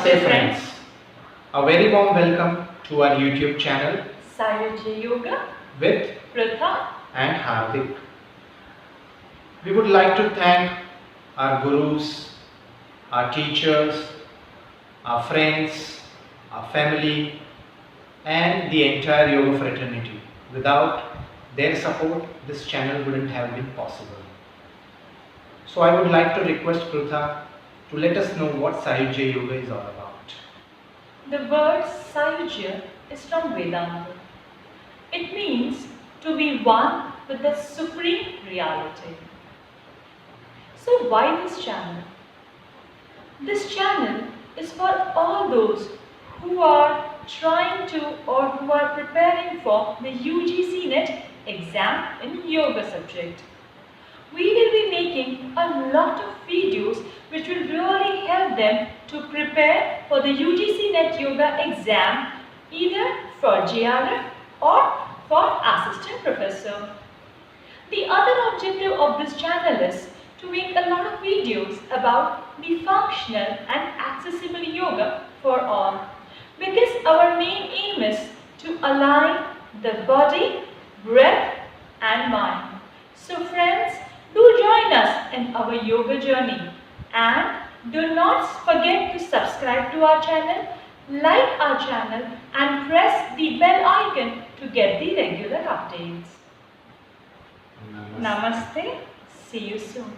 Namaste Friends. A very warm welcome to our YouTube channel Sayujya Yoga with Prutha and Hardik. We would like to thank our gurus, our teachers, our friends, our family and the entire yoga fraternity. Without their support, this channel wouldn't have been possible. So I would like to request Prutha to let us know what Sayujya Yoga is all about. The word Sayujya is from Vedanta. It means to be one with the supreme reality. So why this channel? This channel is for all those who are trying to or who are preparing for the UGC NET exam in yoga subject. We will be making a lot of videos which will really help them to prepare for the UGC NET yoga exam either for JRF or for assistant professor. The other objective of this channel is to make a lot of videos about the functional and accessible yoga for all, because our main aim is to align the body, breath and mind. So friends, do join us in our yoga journey and do not forget to subscribe to our channel, like our channel and press the bell icon to get the regular updates. Namaste. See you soon.